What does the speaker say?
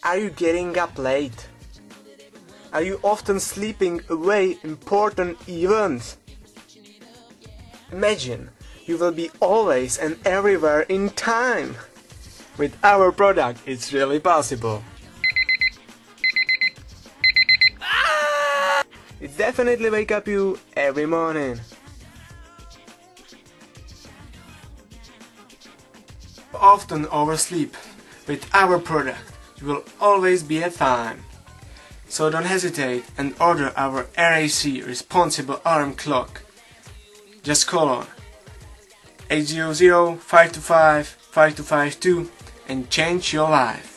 Are you getting up late? Are you often sleeping away important events? Imagine you will be always and everywhere in time. With our product, it's really possible. It definitely wake up you every morning. Often oversleep. With our product, you will always be at time. So don't hesitate and order our RAC responsible alarm clock. Just call on 800-525-5252 and change your life.